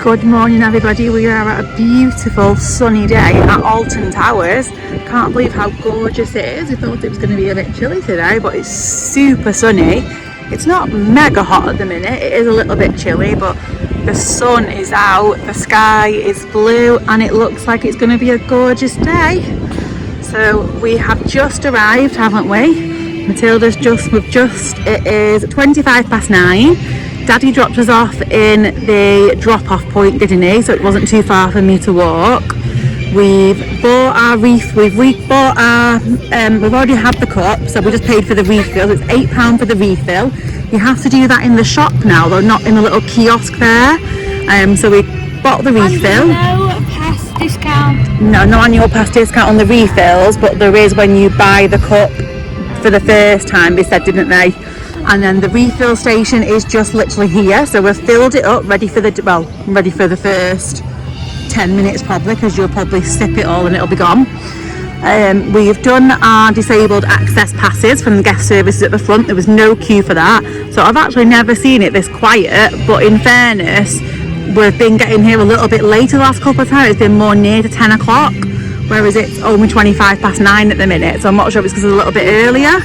Good morning everybody, we are at a beautiful sunny day at Alton Towers. Can't believe how gorgeous it is. We thought it was going to be a bit chilly today, but it's super sunny. It's not mega hot at the minute, it is a little bit chilly, but the sun is out, the sky is blue, and it looks like it's going to be a gorgeous day. So we have just arrived, haven't we? Matilda's it is 9:25. Daddy dropped us off in the drop-off point, didn't he? So it wasn't too far for me to walk. We've bought our we've already had the cup, so we just paid for the refill. It's £8 for the refill. You have to do that in the shop now, though, not in a little kiosk there. So we bought the refill. No pass discount. No annual pass discount on the refills, but there is when you buy the cup for the first time, they said, didn't they? And then the refill station is just literally here, so we've filled it up, ready for the first 10 minutes probably, because you'll probably sip it all and it'll be gone. We've done our disabled access passes from the guest services at the front. There was no queue for that, so I've actually never seen it this quiet, but in fairness, we've been getting here a little bit later the last couple of times. It's been more near to 10 o'clock, whereas it's only 9:25 at the minute, so I'm not sure if it's because it's a little bit earlier.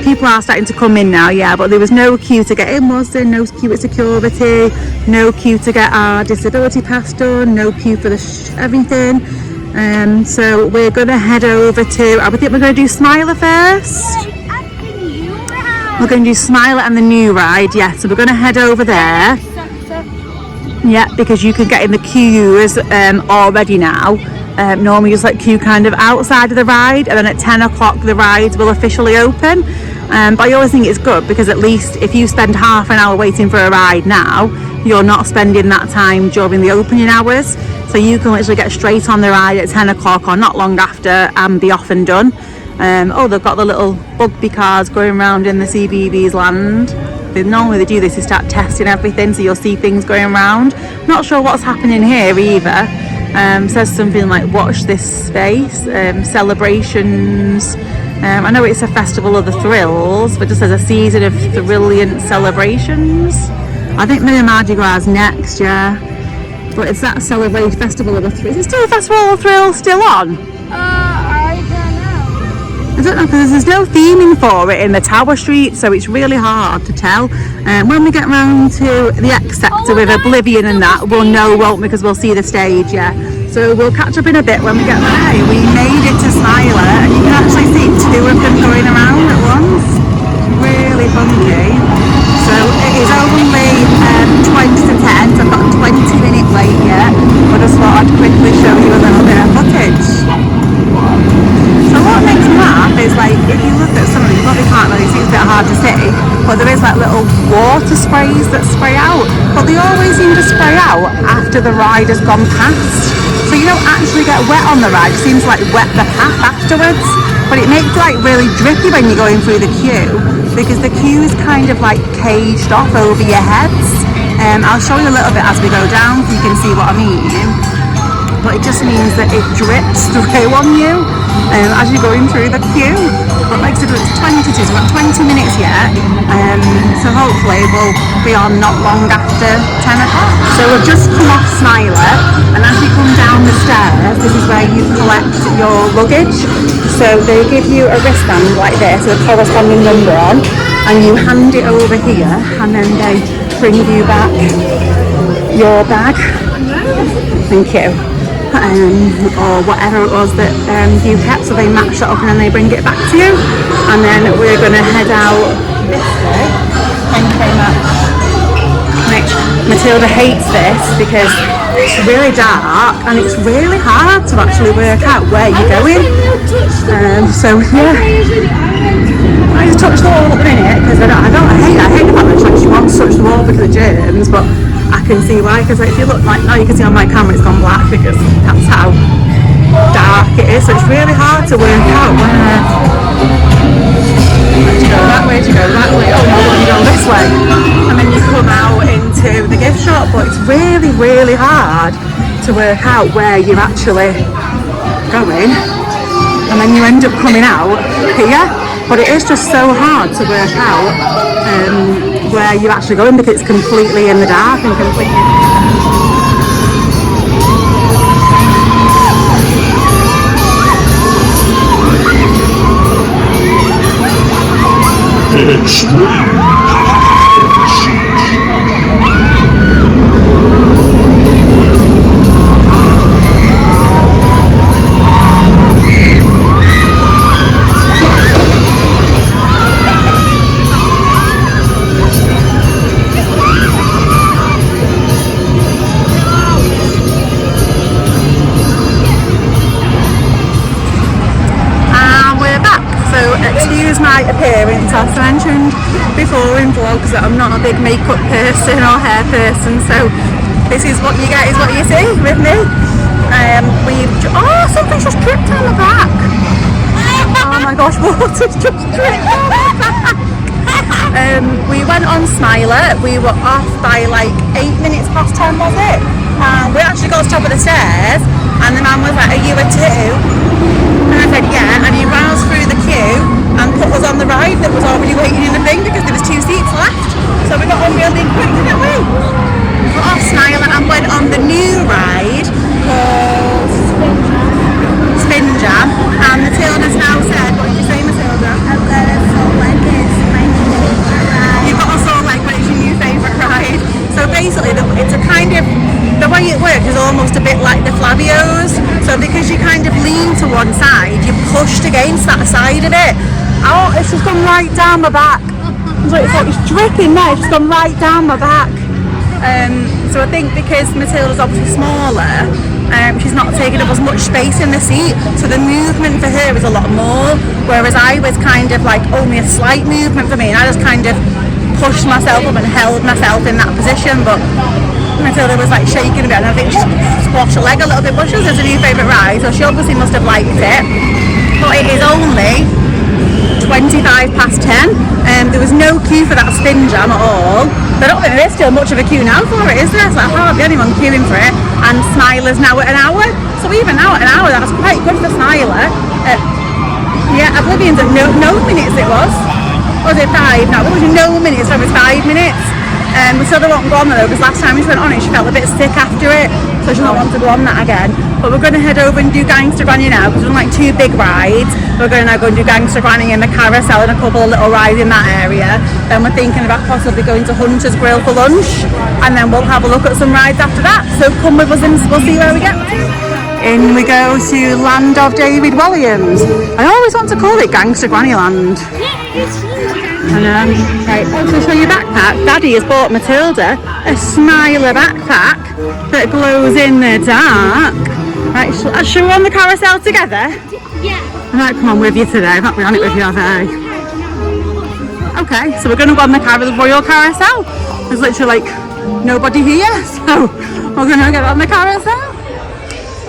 People are starting to come in now, yeah, but there was no queue to get in, was there? No queue at security, no queue to get our disability pass done, no queue for everything. So we're going to head over to, I think we're going to do Smiler first. We're going to do Smiler and the new ride, yeah, so we're going to head over there. Yeah, because you can get in the queues already now. Normally just like queue kind of outside of the ride, and then at 10 o'clock the rides will officially open. But I always think it's good, because at least if you spend half an hour waiting for a ride now, you're not spending that time during the opening hours. So you can literally get straight on the ride at 10 o'clock or not long after and be off and done. They've got the little bugby cars going around in the CBeebies Land. Normally they do this, they start testing everything, so you'll see things going around. Not sure what's happening here either. Says something like watch this space, celebrations. I know it's a festival of the thrills, but just says a season of brilliant celebrations. I think maybe Mardi Gras next, yeah. But it's that celebration festival of the thrills. Is it still a festival of the thrills still on? I don't know, because there's no theming for it in the Tower Street, so it's really hard to tell. When we get round to the X sector with Oblivion and that, we'll know, won't we, because we'll see the stage, yeah. So we'll catch up in a bit when we get there. We made it to Smiler, and you can actually see two of them going around at once. Really funky. So it is only 20 to 10, so I've got 20 minutes late yet, but I just thought I'd quickly show you a little bit of footage. So what makes me laugh is, like, if you look at some of these, you probably can't really see, it's a bit hard to see, but there is like little water sprays that spray out, but they always seem to spray out after the ride has gone past. So you don't actually get wet on the ride, it seems to like wet the path afterwards, but it makes it like really drippy when you're going through the queue, because the queue is kind of like caged off over your heads. I'll show you a little bit as we go down so you can see what I mean. But it just means that it drips through on you as you're going through the queue. But like I said, it's 22, so we've got 20 minutes yet, so hopefully we'll be on not long after 10 o'clock. So we've just come off Smiler, and as you come down the stairs, this is where you collect your luggage. So they give you a wristband like this with a corresponding number on, and you hand it over here, and then they bring you back your bag. Thank you. Or whatever it was that you kept, so they match it up and then they bring it back to you. And then we're going to head out this way. Thank you very much. Matilda hates this because it's really dark and it's really hard to actually work out where you're going. So yeah, I just touch the wall at the minute because I hate the fact that she wants to touch the wall because of germs, but I can see why, because if you look like now, you can see on my camera it's gone black because that's how dark it is, so it's really hard to work out where to go that way, to go that way, oh no, you go this way, and then you come out into the gift shop, but it's really, really hard to work out where you're actually going, and then you end up coming out here, but it is just so hard to work out where you're actually going because it's completely in the dark and completely Excuse my appearance, as I mentioned before in vlogs that I'm not a big makeup person or hair person, so this is what you get, is what you see with me. Something's just dripped on the back. Oh my gosh, water's just dripped on the back. We went on Smiler, we were off by like 8 minutes past 10, was it? We actually got to the top of the stairs and the man was like, "Are you a 2?" And I said, "Yeah," and he ran us through the queue and put us on the ride that was already waiting in the thing because there was 2 seats left. So we got on really quick, didn't we? We got off Smiler and went on the new ride called Spin Jam. And Matilda's now said, what did you say, Matilda? I've got a full leg, it's my new favourite ride. You've got a full leg, but it's your new favourite ride. So basically, it's a kind of, the way it works is almost a bit like the Flavios. So because you kind of lean to one side, you're pushed against that side of it. Oh, it's just gone right down my back. It's dripping there, it's just gone right down my back. So I think because Matilda's obviously smaller, she's not taking up as much space in the seat, so the movement for her is a lot more, whereas I was kind of like only a slight movement for me, and I just kind of pushed myself up and held myself in that position, but Matilda was like shaking a bit, and I think she squashed her leg a little bit, but she was her new favourite ride, so she obviously must have liked it. But it is only 25 past 10, and there was no queue for that Spin Jam at all. I don't think there is still much of a queue now for it, is there? It's like hardly anyone queuing for it, and Smiler's now at an hour, so even now at an hour, that's quite good for Smiler. Yeah, Oblivion's at no minutes it was. Or was it 5? No, it was no minutes, so it was 5 minutes. We still don't want to go on though, because last time she went on it, she felt a bit sick after it, so she doesn't want to go on that again. But we're going to head over and do Gangsta Granny now, because we're on like 2 big rides. We're going to now go and do Gangsta Granny in the carousel and a couple of little rides in that area. Then we're thinking about possibly going to Hunter's Grill for lunch, and then we'll have a look at some rides after that. So come with us and we'll see where we get to. In we go to Land of David Walliams. I always want to call it Gangsta Granny Land. I know. Right, to show you backpack, Daddy has bought Matilda a Smiler backpack that glows in the dark. Right, shall we on the carousel together? Yeah. I might come on with you today, I've not been on it with you, have I? Okay, so we're going to go on the Royal Carousel. There's literally like nobody here, so we're going to get on the carousel.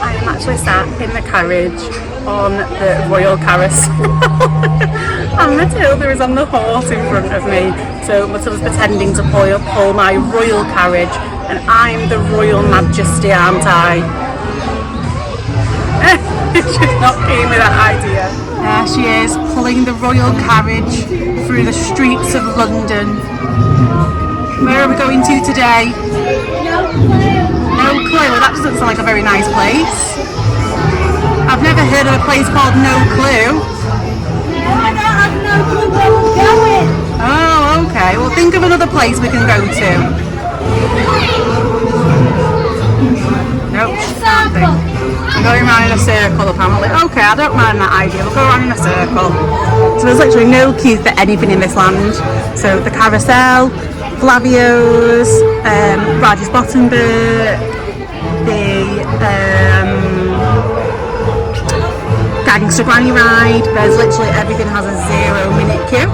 I am actually sat in the carriage on the Royal Carousel and Matilda is on the horse in front of me, so Matilda's pretending to pull my royal carriage, and I'm the Royal Majesty, aren't I? She's not keen with that idea. There she is, pulling the royal carriage through the streets of London. Where are we going to today? No clue. No clue? That doesn't sound like a very nice place. I've never heard of a place called No Clue. I don't have no clue where we're going. Oh, okay. Well, think of another place we can go to. Nope, can't think. I'm going around in a circle apparently. Okay, I don't mind that idea. We'll go around in a circle. So there's literally no queue for anything in this land. So the carousel, Flavios, Raj's Bottom Bit, the Gangsta Granny ride. There's literally everything has a 0-minute queue.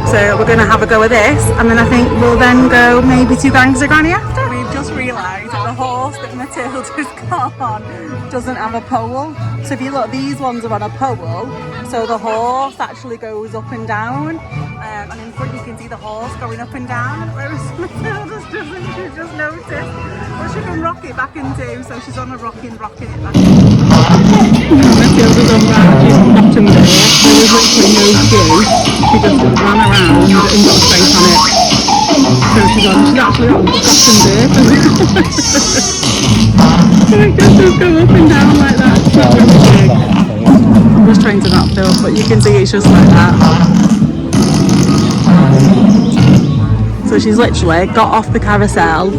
So we're going to have a go with this, and then I think we'll then go maybe to Gangsta Granny after. We've just realised that the horse that Matilda's got on doesn't have a pole. So if you look, these ones are on a pole, so the horse actually goes up and down, and in front you can see the horse going up and down, whereas Matilda's doesn't. She's just noticed. But she can rock it back and do, so she's on a rocking it back. Matilda's on Raj's Bottom Bit. There was literally no queue. She just ran around and got straight on it. So she's actually on Bottom Bit. So it just go up and down like that. It's not very big. I'm just trying to not film, but you can see it's just like that. So she's literally got off the carousel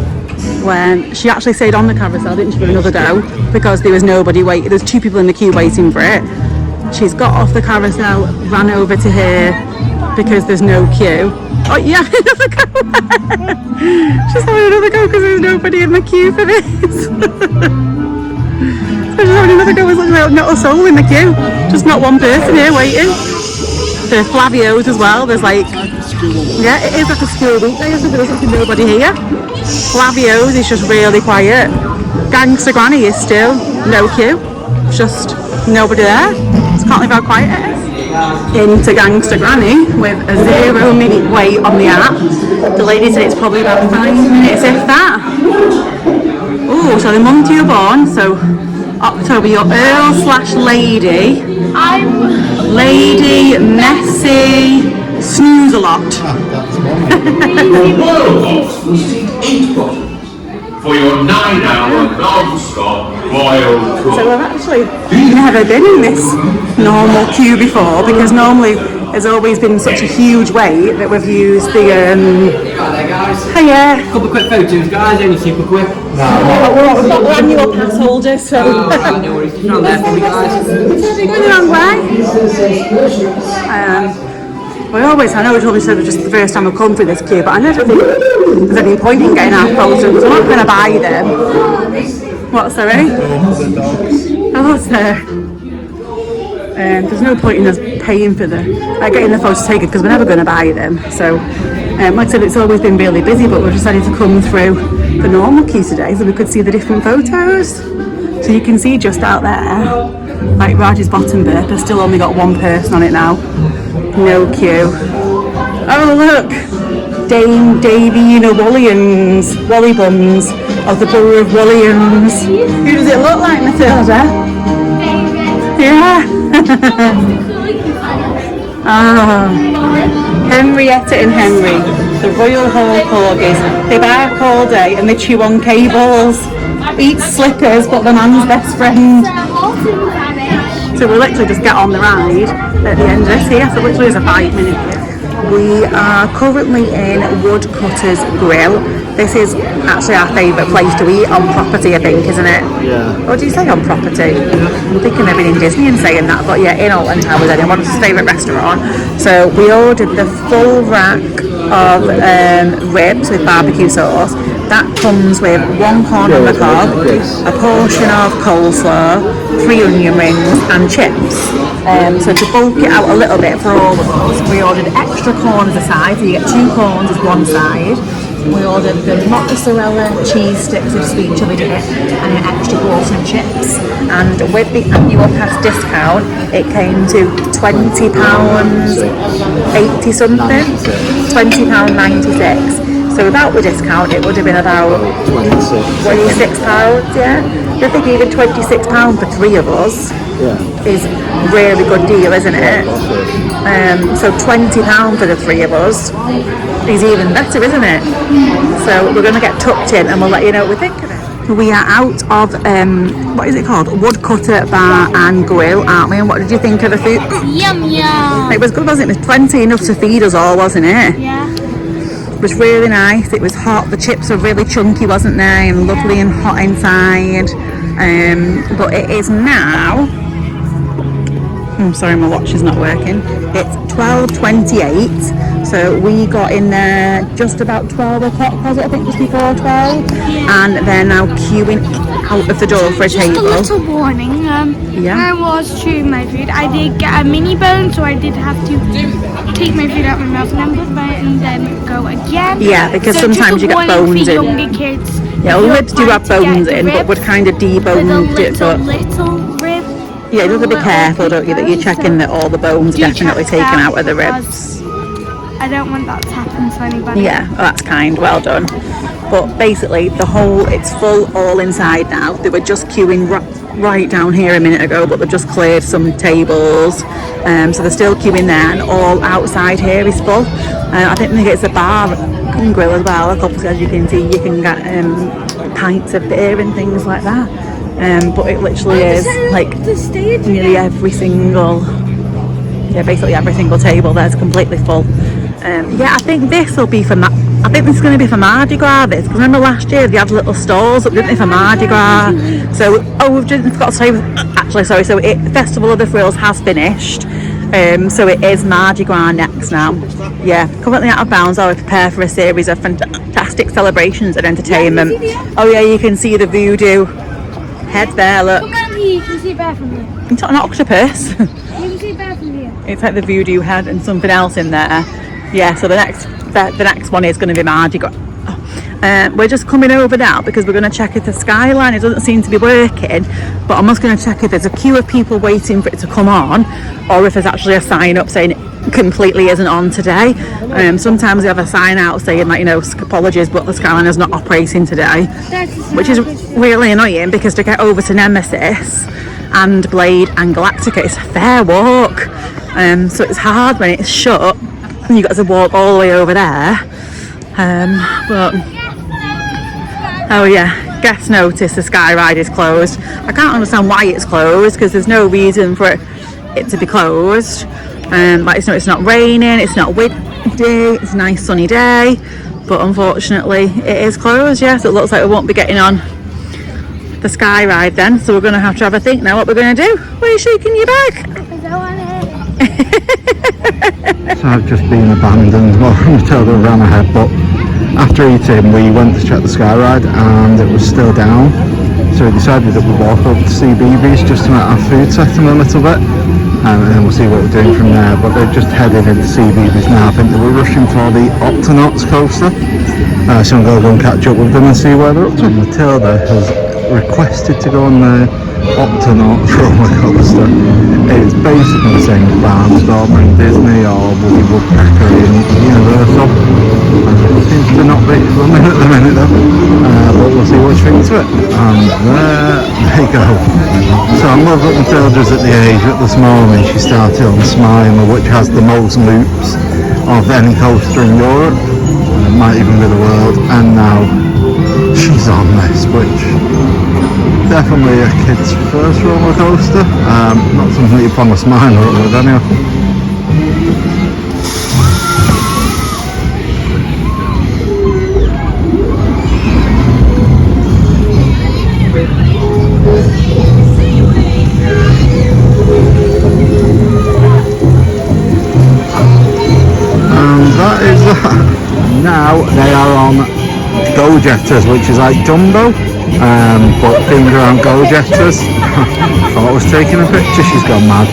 when she actually stayed on the carousel, didn't she, for another go, because there was nobody waiting. There's 2 people in the queue waiting for it. She's got off the carousel, ran over to here because there's no queue. Oh yeah, another go. She's having another go because there's nobody in the queue for this. So she's having another go. There's literally not a soul in the queue. Just not one person here waiting. There's Flavios as well. There's like, yeah, it is like a school weekday, so there's like nobody here. Flavios is just really quiet. Gangsta Granny is still no queue. Just nobody there. Just can't believe how quiet it is. Into Gangsta Granny with a 0-minute wait on the app. The lady said it's probably about 5 minutes, if that. Oh, so the month you're born, so October, you're Earl/Lady. Lady, messy, snooze a lot. For your 9-hour non-stop royal tour. So we've actually never been in this normal queue before, because normally there's always been such a huge wait that we've used the hiya. Couple of quick photos, guys, only super quick. We've got annual pass holders, so No worries, just around there for me, guys. we're going the wrong way. I know it's obviously just the first time I've come through this queue, but I never think there's any point in getting our photos because I'm not going to buy them. What's there, eh? Oh, sir. There's no point in us paying for getting the photos taken because we're never going to buy them. So, like I said, it's always been really busy, but we've decided to come through the normal queue today so we could see the different photos. So you can see just out there, like Raj's bottom berth, I've still only got 1 person on it now. No queue. Oh look! Dame Davina Walliams, Wallybuns of the Borough of Walliams. Who does it look like, Matilda? Yeah. Henrietta and Henry, the Royal Hall Corgis. They bark all day and they chew on cables. Eat slippers, but the man's best friend. So we'll literally just get on the ride at the end of this here. So literally is a 5-minute queue. We are currently in Woodcutter's Grill. This is actually our favourite place to eat on property, I think, isn't it? Yeah. Or do you say on property? I'm thinking they've been in Disney and saying that, but yeah, in Alton Towers, anyone's favourite restaurant. So we ordered the full rack of ribs with barbecue sauce. That comes with 1 corn on the cob, a portion of coleslaw, 3 onion rings and chips. So to bulk it out a little bit for all of us, we ordered extra corn as a side, so you get 2 corns as one side. We ordered the mozzarella cheese sticks with sweet chili dip and an extra portion of chips. And with the annual pass discount, it came to £20.80 something, £20.96. So without the discount, it would have been about £26, yeah. I think even £26 for 3 of us is a really good deal, isn't it? So £20 for the 3 of us is even better, isn't it? So we're going to get tucked in and we'll let you know what we think of it. We are out of, what is it called? Woodcutter Bar and Grill, aren't we? And what did you think of the food? Yum yum. It was good, wasn't it? It was plenty enough to feed us all, wasn't it? Yeah. It was really nice. It was hot. The chips were really chunky, wasn't they? And lovely and hot inside. But it is now, sorry, my watch is not working. It's 12:28. So we got in there just about 12 o'clock, was it? I think just before 12. And they're now queuing out of the door for a table. Just a little warning. When I was chewing my food, I did get a mini bone, so I did have to take my food out of my mouth and then put it back and then go again. Yeah, because so sometimes you get bones in. Younger kids. Yeah, well, we do have bones in, but we'd kind of deboned it. But little rib. yeah, you have to be careful, don't you, that you're checking that all the bones are definitely taken out of the ribs. I don't want that to happen to anybody. Yeah, well, that's kind, well done. But basically, it's full all inside now. They were just queuing right down here a minute ago, but they've just cleared some tables. So they're still queuing there, and all outside here is full. I think it's a bar and grill as well. Like obviously, as you can see, you can get pints of beer and things like that. But it literally is like nearly every single table there's completely full. Yeah, I think this will be for I think this is going to be for Mardi Gras, this, because remember last year they had little stalls up, didn't they, for Mardi Gras. So, we've just forgot to say, actually, sorry, so Festival of the Thrills has finished. So it is Mardi Gras next now. Yeah, currently out of bounds while we prepare for a series of fantastic celebrations and entertainment. Oh yeah, you can see the voodoo head there, look. Come on here, you can see it better from here. It's not an octopus. You can see it better from here. It's like the voodoo head and something else in there. Yeah, so the next one is going to be Mardi Gras. We're just coming over now because we're going to check if the Skyline, it doesn't seem to be working, but I'm just going to check if there's a queue of people waiting for it to come on, or if there's actually a sign up saying it completely isn't on today. Sometimes they have a sign out saying, like, you know, apologies, but the Skyline is not operating today, which is really annoying because to get over to Nemesis and Blade and Galactica, it's a fair walk. So it's hard when it's shut and you've got to walk all the way over there. But oh yeah, guest notice, the Skyride is closed. I can't understand why it's closed because there's no reason for it to be closed. Like, it's not raining, it's not windy, it's a nice sunny day, but unfortunately it is closed. Yeah, so it looks like we won't be getting on the Skyride then, so we're going to have a think now what we're going to do. Why are you shaking your bag? I don't want it. So I've just been abandoned. Well, Matilda ran ahead, but after eating we went to check the Skyride and it was still down, so we decided that we'd walk over to CBeebies just to make our food set them a little bit, and then we'll see what we're doing from there. But they're just heading into CBeebies now. I think they were rushing for the Octonauts Coaster, so I'm going to go and catch up with them and see where they're up to. Matilda has requested to go on the Octonauts rollercoaster. It's basically the same as Barnstormer in Disney or Woodcutter in Universal. It seems to not be running at the minute though, but we'll see what she thinks of it. And there they go. So I love that Matilda's at the age at this moment she started on Smiler, which has the most loops of any coaster in Europe, and it might even be the world, and now she's on this, which definitely a kid's first roller coaster. Not something you promise mine up with anyway. And that is that. Now they are on Go-Jetters, which is like Jumbo. But finger around Go-Jetters. Thought I was taking a picture, she's gone mad.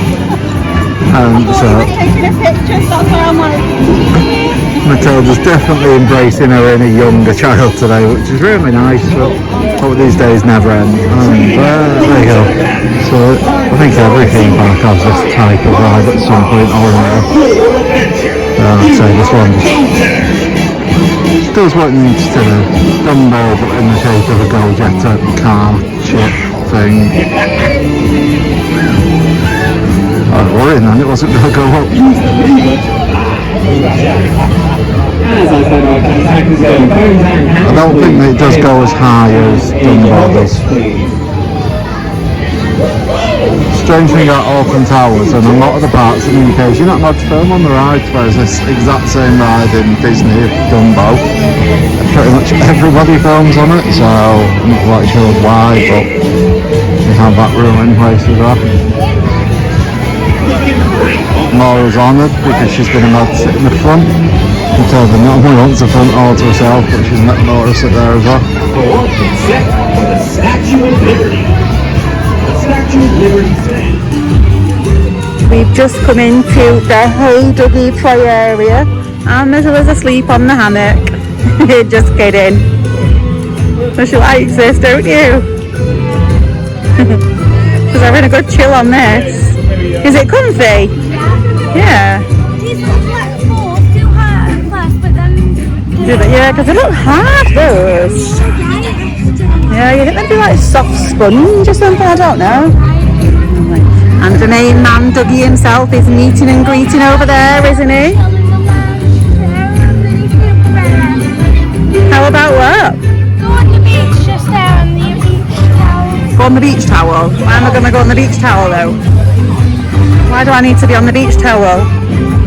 Matilda's definitely embracing her inner younger child today, which is really nice, but hope these days never end. And there you go. So I think every theme park has this type of ride at some point or another. I'd say this one does what it needs to do. Dumbo, but in the shape of a Go-Jetter car ship thing. I was worrying then it wasn't going to go up. I don't think that it does go as high as Dumbo does. Strange thing about Auckland Towers and a lot of the parks in the UK, you're not allowed to film on the rides, whereas this exact same ride in Disney, Dumbo, pretty much everybody films on it, so I'm not quite sure why, but they have that rule in place as well. Laura's honoured because she's been allowed to sit in the front. Matilda normally wants the front all to herself, but she's let Laura sit there as well. Set for the Statue of Liberty. The Statue of Liberty stand. We've just come into the Hey Duggee play area and Matilda's asleep on the hammock. Just kidding. So she likes this, don't you? She's having a good chill on this. Is it comfy? Yeah. Yeah, because they don't have those. Yeah, you think they'd be like soft sponge or something, I don't know. And the main man, Duggee himself, is meeting and greeting over there, isn't he? How about what? Go on the beach, just there on the beach towel. Go on the beach towel? Why am I going to go on the beach towel though? Why do I need to be on the beach towel?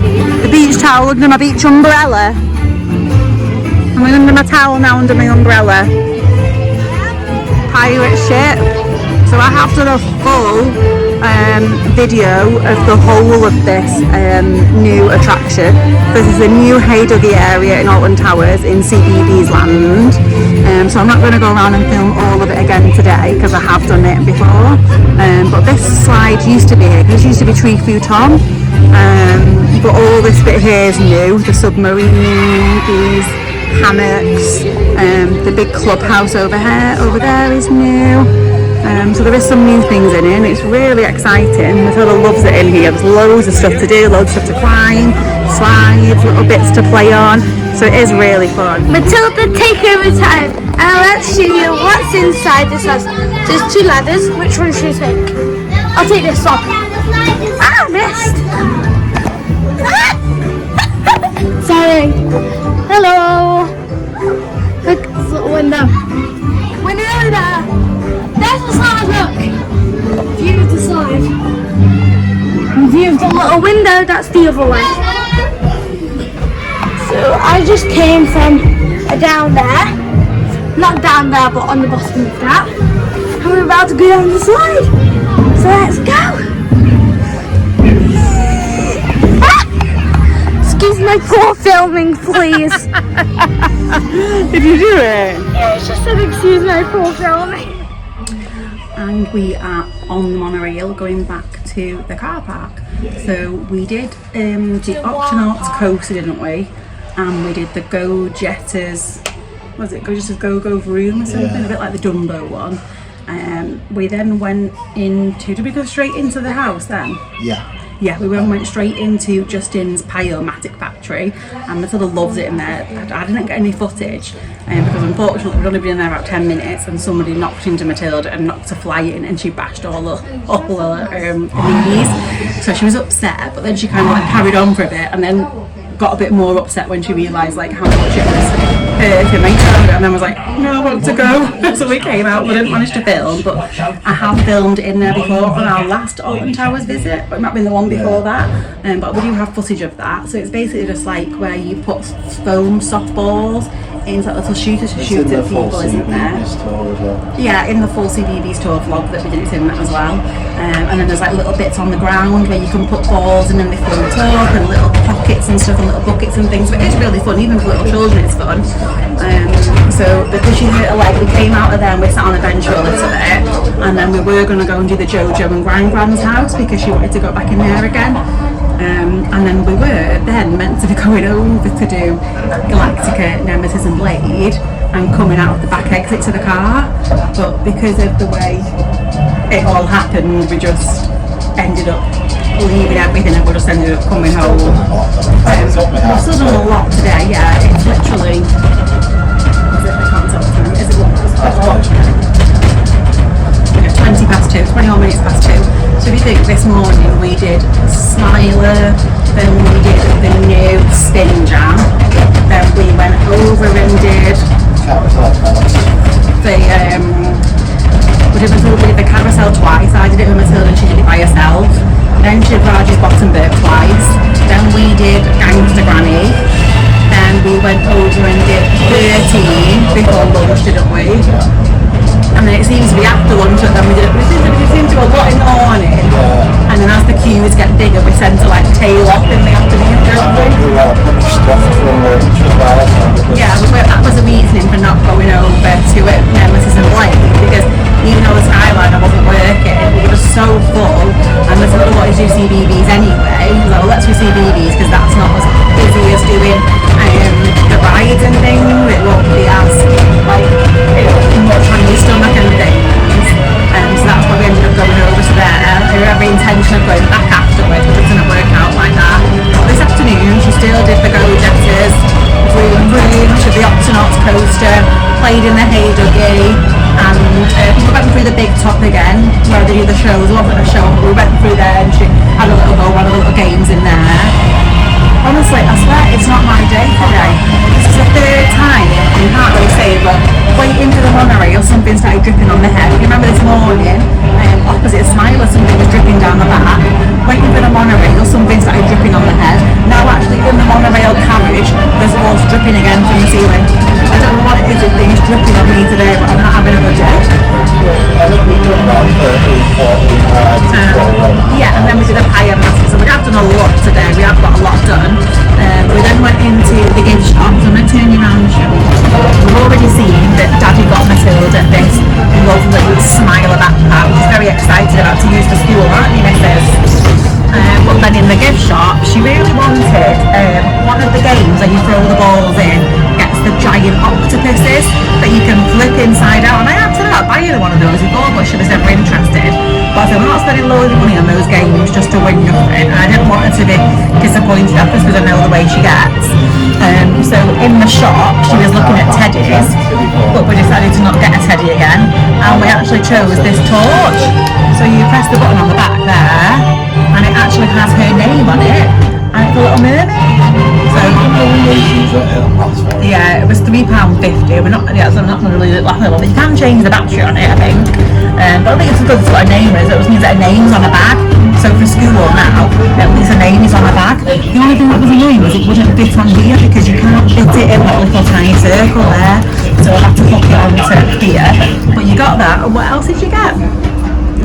The beach towel under my beach umbrella. Am I under my towel now, under my umbrella? Pirate ship. So I have done a full video of the whole of this new attraction. This is a new Duggee area in Alton Towers in CBeebies Land. So I'm not going to go around and film all of it again today because I have done it before. But this slide used to be here. This used to be Tree Futon. But all this bit here is new. The submarine, these hammocks, the big clubhouse over there is new. So there is some new things in it and it's really exciting. Matilda loves it in here. There's loads of stuff to do, loads of stuff to climb, slides, little bits to play on. So it is really fun. Matilda, take over time and let's show you what's inside this house. There's 2 ladders. Which one should you take? I'll take this one. Ah, missed. Sorry. Hello. Look, it's a little window. Window there. There's the slide, look. View of the slide. And view of the little window, that's the other way. So I just came from down there. Not down there, but on the bottom of that. And we're about to go down the slide. So let's go. Excuse my poor filming, please. Did you do it? Yeah, it's just said excuse my poor filming. And we are on the monorail going back to the car park. So we did the Octonauts Coaster, didn't we? And we did the Go-Jetters, was it Go-Jetters Go-Go Vroom or something? A bit like the Dumbo one. We then went into, did we go straight into the house then? Yeah, we went straight into Justin's Pile-Matic factory and Matilda loves it in there. I didn't get any footage because unfortunately we'd only been in there about 10 minutes and somebody knocked into Matilda and knocked her fly in and she bashed all her knees. So she was upset, but then she kind of like carried on for a bit and then got a bit more upset when she realised like how much it was hurting Matilda and then was like, no, I want to go. So we came out, we didn't manage to film, but I have filmed in there before on our last Alton Towers visit, but it might have been the one before that, but we do have footage of that. So it's basically just like where you put foam softballs into like little shooters to shoot at people, isn't there? Yeah, in the full CBeebies tour vlog that we did, it's in that as well. And then there's like little bits on the ground where you can put balls and then they float up and little pockets and stuff and little buckets and things, but it's really fun, even for little children it's fun. So because she hurt her leg, we came out of there and we sat on a bench for a little bit and then we were going to go and do the Jojo and Grand's house because she wanted to go back in there again. And then we were then meant to be going over to do Galactica, Nemesis and Blade and coming out of the back exit to the car, but because of the way it all happened we just ended up leaving everything and we just ended up coming home. We've still done a lot today, yeah, it's literally, is it 20 past 2, 21 minutes past 2. So if you think this morning we did Smiler, then we did the new Spin Jam, then we went over and did the carousel twice. I did it with Matilda and she did it by herself. Then she did Raj's Bottom Bit twice. Then we did Gangsta Granny. Then we went over and did 13 before lunch, didn't we? And then it seems to be after lunch that then we seem to do a lot in the morning, and then as the queues get bigger we tend to like tail off in the afternoon. Yeah, that was a reasoning for not going over to it, Nemesis and Blade, because even though the Skyride wasn't working, it was so full and there's not a lot to do CBeebies anyway, so let's do CBeebies because that's not as busy as doing the rides and things. It won't be as like much on your stomach and things, so that's why we ended up going over to there. We had the intention of going back afterwards, but it didn't work out like that. But this afternoon she still did the Go-Jetters, flew to the Octonauts Coaster, played in the Duggee, and we went through the big top again where they do the shows. It wasn't a show, but we went through there and she had a little go, one of the little games in there. Honestly, I swear it's not my day today. This is the third time, you can't really say it, but waiting for the monorail, something started dripping on the head. You remember this morning, opposite Smiler, something was dripping down the back. waiting for the monorail, something started dripping on the head. Now actually in the monorail carriage, there's water dripping again from the ceiling. I don't know what it is with things dripping on me today, but I'm not having a good day. Yeah, and then we did a pie and massive, so we have done a lot today. We have got a lot done. We then went into the gift shop. So I'm going to turn you around and show you. We've already seen that Daddy got Matilda this lovely Smiler backpack, which is very excited about to use for school, aren't you, Mrs? But then in the gift shop, she really wanted one of the games that you throw the balls in, gets the giant octopuses that you can flip inside out. And I had to buy her one of those before, but she was never interested. But I said, I'm not spending loads of money on those games just to win nothing. And I didn't want her to be disappointed after because I know the way she gets. So in the shop, she was looking at teddies, but we decided to not get a teddy again. And we actually chose this torch. So you press the button on the back there, and it actually has her name on it, and it's a little mermaid. So yeah, it was £3.50. We're not. Yeah, so I'm not going to really laugh at it. You can change the battery on it, I think. But I think it's good to put a name is. It just means that a name's on a bag. So for school now, at least a name is on a bag. The only thing that was annoying was it wouldn't fit on here because you can't fit it in that little tiny circle there. So I had to hook it onto here. But you got that. And what else did you get?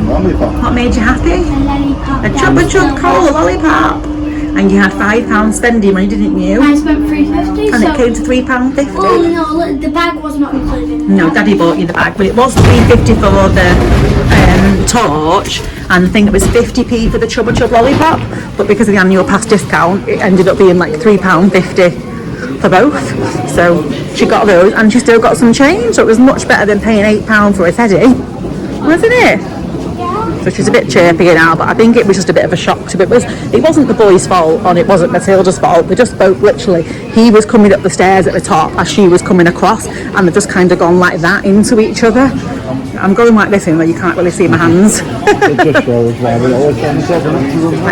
What made you happy? A Chubba Chub Cola lollipop. And you had £5 spending money, didn't you? I spent £3.50. And it came to £3.50. Oh no, the bag was not included. No, Daddy bought you the bag, but it was £3.50 for the torch, and I think it was 50p for the Chubba Chub lollipop. But because of the annual pass discount, it ended up being like £3.50 for both. So she got those, and she still got some change. So it was much better than paying £8 for a teddy, wasn't it? So she's a bit chirpy now, but I think it was just a bit of a shock to it. It wasn't the boy's fault, and it wasn't Matilda's fault. They just both literally, he was coming up the stairs at the top as she was coming across, and they've just kind of gone like that into each other. I'm going like this in where you can't really see my hands. Like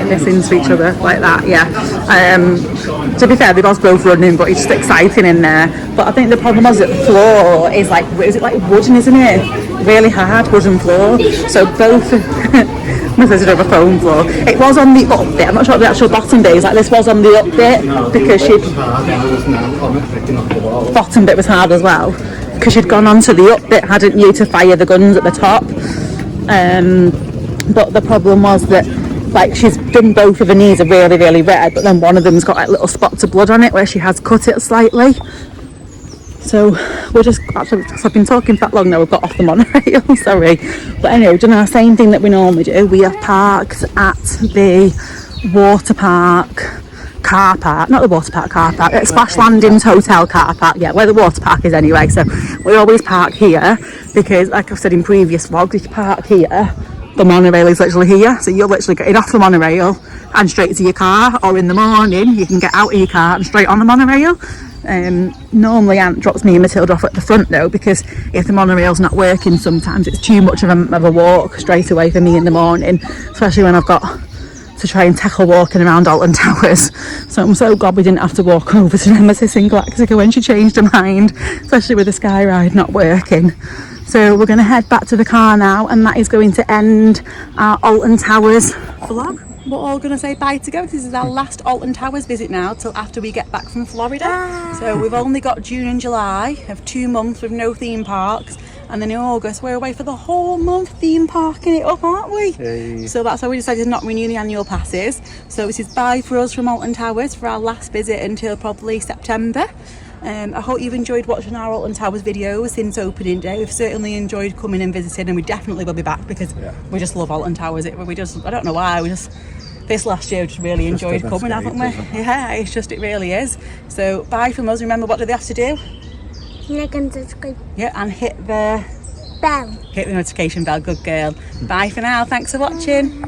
this into each other, like that, yeah. To be fair, they was both running, but it's just exciting in there. But I think the problem was that the floor is like, is it like wooden, isn't it? Really hard wooden floor. So both must have over foam floor. It was on the up bit. I'm not sure what the actual bottom bit is. Like this was on the up bit because bottom bit was hard as well because she'd gone onto the up bit, hadn't you, to fire the guns at the top. But the problem was that like she's done both of her knees are really, really red, but then one of them's got like little spots of blood on it where she has cut it slightly. So we're just actually, I've been talking for that long now, we've got off the monorail, sorry. But anyway, we've done our same thing that we normally do. We have parked at the water park car park, not the water park car park, at Splash Landing's hotel car park, yeah, where the water park is anyway. So we always park here because, like I've said in previous vlogs, if you park here, the monorail is literally here. So you're literally getting off the monorail and straight to your car, or in the morning you can get out of your car and straight on the monorail. Normally Aunt drops me and Matilda off at the front though, because if the monorail's not working sometimes it's too much of a walk straight away for me in the morning, especially when I've got to try and tackle walking around Alton Towers. So I'm so glad we didn't have to walk over to Nemesis in Galactica when she changed her mind, especially with the Skyride not working. So we're going to head back to the car now, and that is going to end our Alton Towers vlog. We're all going to say bye to go. This is our last Alton Towers visit now till after we get back from Florida. So we've only got June and July of 2 months with no theme parks, and then in August we're away for the whole month theme parking it up, aren't we? Hey. So that's why we decided to not renew the annual passes. So this is bye for us from Alton Towers for our last visit until probably September. I hope you've enjoyed watching our Alton Towers videos since opening day. We've certainly enjoyed coming and visiting, and we definitely will be back because we just love Alton Towers. I don't know why, this last year we just really enjoyed coming, haven't we? Yeah, it's just, it really is. So bye from us. Remember, what do they have to do? Like and subscribe. Yeah, and hit the bell. Hit the notification bell, good girl. Bye for now, thanks for watching.